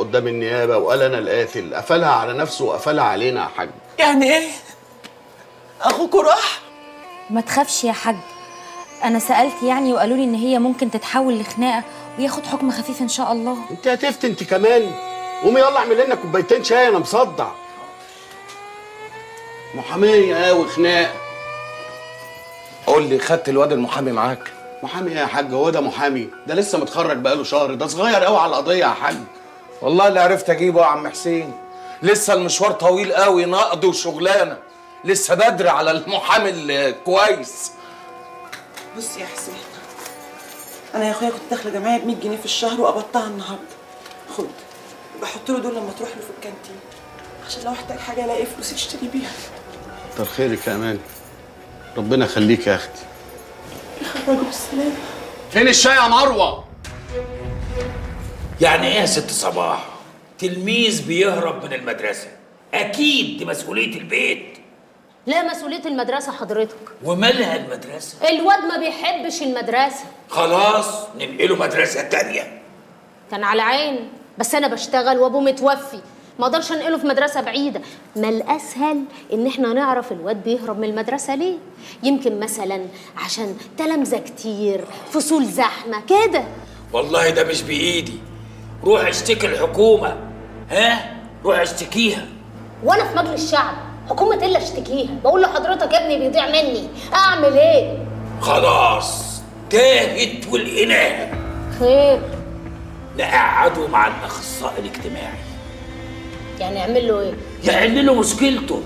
قدام النيابه وقال انا القاتل، قفلها على نفسه وقفلها علينا يا حاج. يعني ايه؟ اخوكوا راح؟ ما تخافش يا حاج، انا سالت يعني وقالوا لي ان هي ممكن تتحول لخناقه وياخد حكم خفيف ان شاء الله. انت هتفت انت كمان؟ قومي يلا اعمل لنا كوبايتين شاي انا مصدع. محاميه قوي خناقه. قول لي، خدت الواد المحامي معاك؟ محامي ايه يا حاج؟ هو ده محامي؟ ده لسه متخرج بقاله شهر، ده صغير قوي على القضيه يا حاج. والله اللي عرفت اجيبه يا عم حسين. لسه المشوار طويل قوي، نقد وشغلانه، لسه بدري على المحامي الكويس. بص يا حسين، انا يا اخويا كنت داخله جمعيه ب 100 جنيه في الشهر وقبضتها النهارده. خد، بحط له دول لما تروح له في الكانتين عشان لو احتاج حاجه الاقي فلوس يشتري بيها. كتر خيرك يا امان، ربنا يخليك يا اختي. يخرجوا بالسلامه. فين الشاي يا مروه؟ يعني ايه يا ست صباح؟ تلميذ بيهرب من المدرسة، أكيد دي مسؤولية البيت. لا، مسؤولية المدرسة حضرتك. ومالها المدرسة؟ الواد ما بيحبش المدرسة. خلاص ننقله مدرسة تانية. كان على عيني، بس أنا بشتغل وأبوه متوفي، ما اقدرش انقله في مدرسة بعيدة. ما الأسهل إن احنا نعرف الواد بيهرب من المدرسة ليه؟ يمكن مثلا عشان تلامذة كتير، فصول زحمة كده. والله ده مش بإيدي، روح اشتكي الحكومة. ها؟ روح اشتكيها. وأنا في مجلس الشعب، حكومة إيه اللي اشتكيها؟ بقول لحضرتك يا ابني بيضيع مني، أعمل إيه؟ خلاص تاهت ولقيناها. خير. نقعده مع الأخصائي الاجتماعي. يعني اعمل له ايه؟ يحل له مشكلته.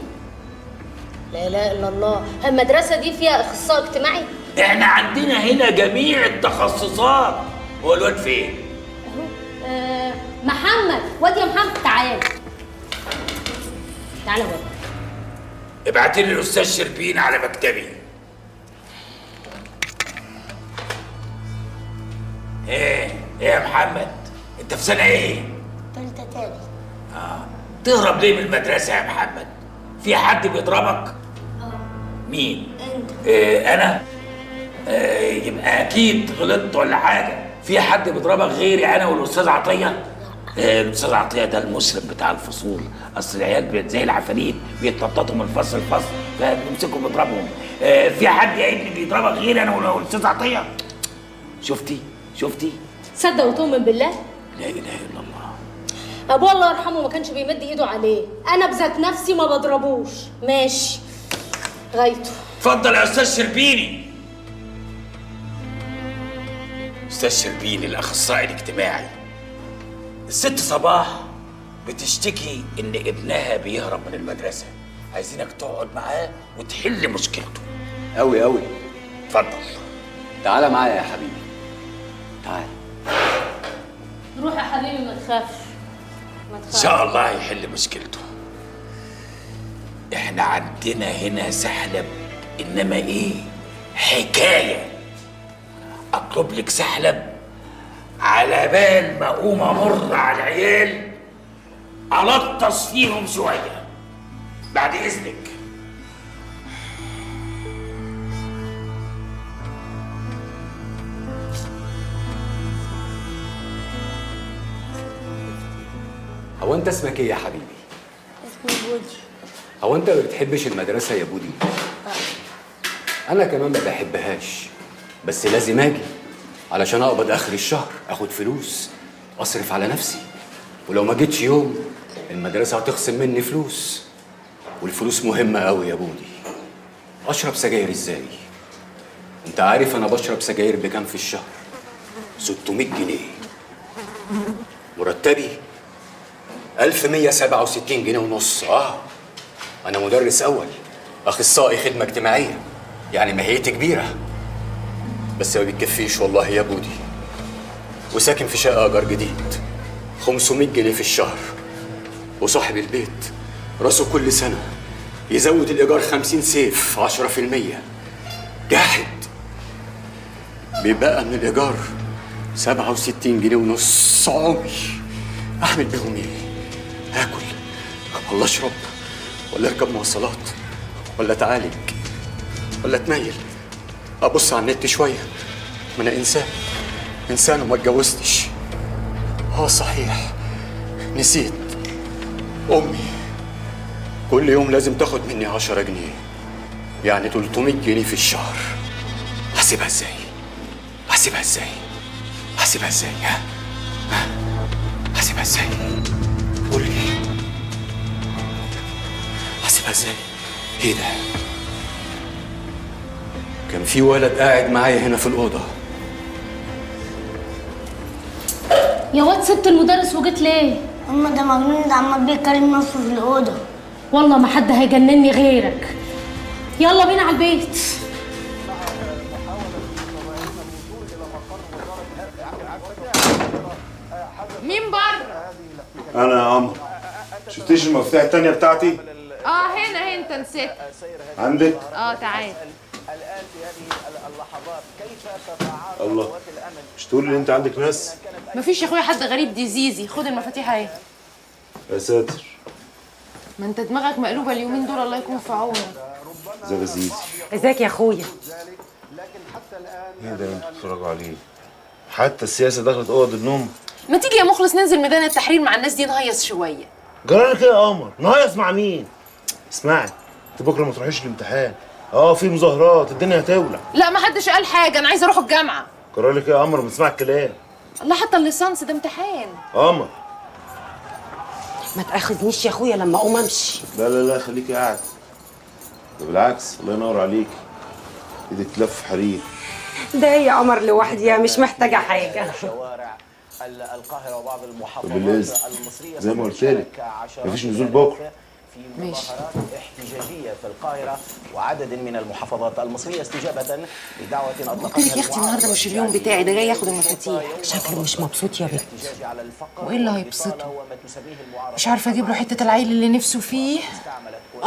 لا اله الا الله، المدرسه دي فيها اخصائي اجتماعي؟ احنا عندنا هنا جميع التخصصات. هو الواد فين؟ اهو. محمد، واد يا محمد تعال. تعالى واد. ابعت لي الاستاذ شربين على مكتبي. ايه يا محمد، انت في سنه ايه؟ تالتة تاني. تهرب ليه من المدرسة يا محمد؟ في حد بيضربك؟ مين؟ انت. أنا؟ يبقى أكيد غلطت ولا حاجة. في حد بيضربك غيري أنا والأستاذ عطية؟ الأستاذ عطية ده المسلم بتاع الفصول، أصل العيال زي العفاريت بيتنططوا من فصل لفصل فبنمسكهم نضربهم. في حد يا ابني بيضربك غيري أنا والأستاذ عطية؟ شفتي؟ صدق وتؤمن بالله؟ لا إله إلا الله. ابوه الله يرحمه ما كانش بيمد ايده عليه، انا بذات نفسي ما بضربوش. ماشي غايته. اتفضل يا استاذ شربيني. استاذ شربيني الاخصائي الاجتماعي. الست صباح بتشتكي ان ابنها بيهرب من المدرسه، عايزينك تقعد معاه وتحل مشكلته. أوي أوي. اتفضل. تعالى معايا يا حبيبي، تعالى. روح يا حبيبي ما تخافش. ان شاء الله هيحل مشكلته. احنا عندنا هنا سحلب، انما ايه؟ حكايه. اطلب لك سحلب على بال ما اقوم امر على العيال الطس فيهم شويه. بعد اذنك. هو أنت اسمك إيه يا حبيبي؟ اسمي بودي. هو أنت ما بتحبش المدرسة يا بودي؟ أنا كمان ما بحبهاش، بس لازم أجي علشان أقبض آخر الشهر، آخد فلوس أصرف على نفسي، ولو ما جيتش يوم المدرسة هتخصم مني فلوس، والفلوس مهمة أوي يا بودي. أشرب سجاير إزاي؟ أنت عارف أنا بشرب سجاير بكام في الشهر؟ 600 جنيه. مرتبي 1167 جنيه ونص. أنا مدرس أول، أخصائي خدمة اجتماعية، يعني ماهيتي كبيرة، بس ما بتكفيش والله يا بودي. وساكن في شقة إيجار جديد 500 جنيه في الشهر، وصاحب البيت راسه كل سنة يزود الإيجار 50 سيف 10%. جاحد. بيبقى من الإيجار 67 جنيه ونص. عمري أعمل بيهم إيه؟ آكل ولا أشرب ولا أركب مواصلات ولا أتعالج ولا أتنيل أبص على النت شوية؟ ما أنا إنسان وما اتجوزتش. صحيح نسيت. أمي كل يوم لازم تاخد مني 10 جنيه، يعني 300 جنيه في الشهر. هسيبها ازاي؟ هسيبها ازاي؟ هسيبها ازاي؟ ها؟ هسيبها ازاي؟ قول لي هسيبها ازاي؟ ايه ده؟ كان في ولد قاعد معايا هنا في الأوضة. يا واد سبت المدرس وجيت ليه؟ أما ده مجنون، ده عمال بيتكلم نفسه في الأوضة. والله ما حد هيجنني غيرك. يلا بينا على البيت. مين بره؟ انا يا قمر. شفتيش المفتاح التانية بتاعتي؟ هنا انت نسيت. عندك؟ تعال. الله، مش تقول لي انت عندك ناس؟ مفيش يا اخويا حد غريب، دي زيزي. خد المفاتيح اهي. يا ساتر. ما انت دماغك مقلوبه اليومين دول، الله يكون في عونك. ازيك يا زيزي؟ ازيك يا اخويا؟ ايه ده اللي انتوا بتتفرجوا عليه؟ حتى السياسة دخلت اوض النوم؟ ما تيجي يا مخلص ننزل ميدان التحرير مع الناس دي نهيص شويه. جرالك ايه يا قمر؟ نهيص مع مين؟ اسمعي، انت بكره ما تروحيش الامتحان. في مظاهرات، الدنيا هتولع. لا ما حدش قال حاجه، انا عايزه اروح الجامعه. جرالك ايه يا قمر؟ بتسمع الكلام. الله، حتى الليسانس ده امتحان. قمر ما تاخذنيش يا اخويا لما اقوم امشي. لا لا لا، خليكي قاعد. ده بالعكس، الله ينور عليكي. ايدك تلف حرير. ده يا قمر لوحدي، مش محتاجه حاجه. شوارع القاهرة وبعض المحافظات وبالإذن المصرية زي ما قلت لك مفيش نزول بكره. في مظاهرات احتجاجية في القاهرة وعدد من المحافظات المصرية استجابة لدعوة أطلقتها. قلت لك يا اختي النهارده مش اليوم بتاعي، ده جاي ياخد المفاتيح. شكله مش مبسوط يا بنت. وايه اللي هيبسطه؟ مش عارفه اجيب له حته العيل اللي نفسه فيه.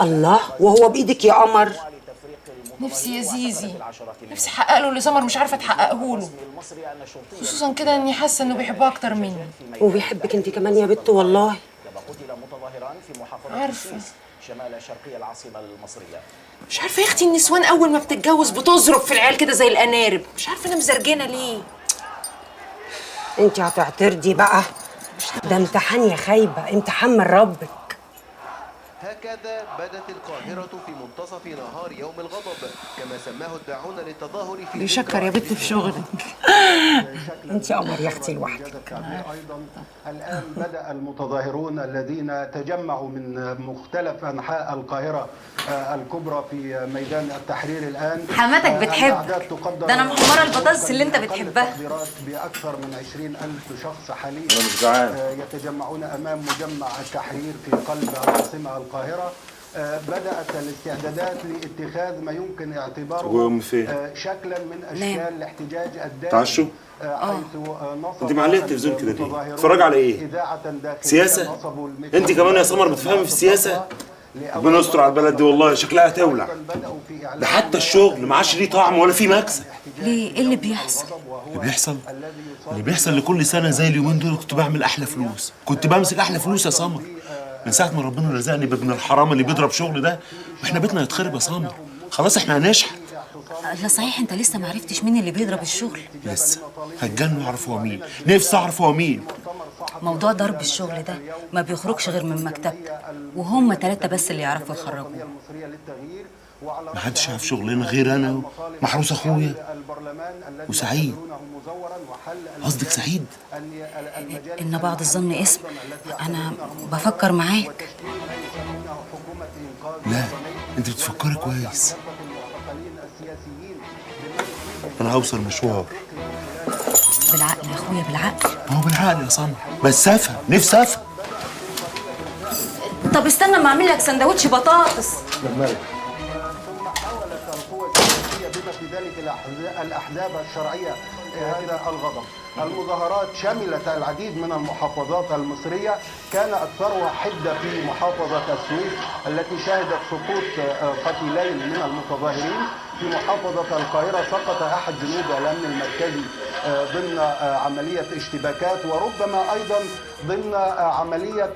الله، وهو بايدك يا قمر. نفسي يا زيزي، نفسي احقق له اللي سمر مش عارفه تحققه له، خصوصا كده اني حاسه انه بيحبها اكتر مني. وبيحبك انت كمان يا بنت والله. عارفه. شمال شرقي العاصمة المصرية. مش عارفه يا اختي النسوان اول ما بتتجوز بتزرب في العيال كده زي الانارب، مش عارفه انا مزرجنه ليه. انت هتعترضي بقى؟ ده امتحان يا خايبه، امتحان من ربك. هكذا بدت القاهرة في منتصف نهار يوم الغضب، كما سماه الداعون للتظاهر في بيشكر يا بنت في شغلك. انت قمر يا اختي لوحدك. ايضا الان بدأ المتظاهرون الذين تجمعوا من مختلف انحاء القاهرة الكبرى في ميدان التحرير الان. حماتك بتحب ده، انا محمره البطاطس اللي انت بتحبها. باكثر من 20,000 شخص حاليا. انا مش جعان. يتجمعون امام مجمع التحرير في قلب العاصمة القاهرة. بدأت الاستعدادات لاتخاذ ما يمكن اعتباره شكلا من اشكال الاحتجاج الدائم. تعشوا؟ انت معليه التلفزيون كده ليه؟ بتتفرج على ايه؟ سياسة؟ انت كمان يا سمر بتفهمي في السياسة؟ ربنا يستر على البلد دي والله، شكلها هتولع. ده حتى الشغل ما عادش ليه طعم ولا فيه مكسب. ليه؟ ايه اللي بيحصل؟ اللي بيحصل لكل سنة زي اليومين دول كنت بعمل أحلى فلوس، كنت بمسك أحلى فلوس يا سمر. من ساعة ما ربنا رزقني بابن الحرام اللي بيضرب شغل ده، واحنا بيتنا يتخرب يا سمر. خلاص احنا هنشحت. لا صحيح، انت لسه ما عرفتش مين اللي بيضرب الشغل؟ لسه هتجنن واعرف هو مين، نفسي اعرف هو مين. موضوع ضرب الشغل ده ما بيخرجش غير من مكتب، وهم 3 بس اللي يعرفوا يخرجوه. ما حدش يعرف شغلنا غير انا ومحروس اخويا وسعيد. قصدك سعيد؟ ان بعض الظن اسم، انا بفكر معاك. لا انت بتفكري كويس. انا هوصل مشوار. بالعقل يا اخويا، بالعقل. ما هو بالعقل يا سمر، بس افهم، نفسي افهم. طب استنى اما اعمل لك سندوتش بطاطس. بما في ذلك الأحزاب الشرعية هذا الغضب. المظاهرات شملت العديد من المحافظات المصرية، كان أكثرها حدة في محافظة السويس التي شهدت سقوط قتيلين من المتظاهرين. في محافظة القاهرة سقط أحد جنود الأمن المركزي ضمن عملية اشتباكات، وربما أيضا ضمن عملية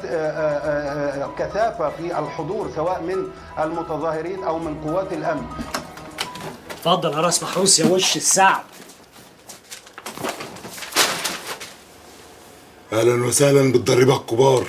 كثافة في الحضور سواء من المتظاهرين أو من قوات الأمن. اتفضل يا راس محروس يا وش السعد. اهلا وسهلا بالضريبه الكبار.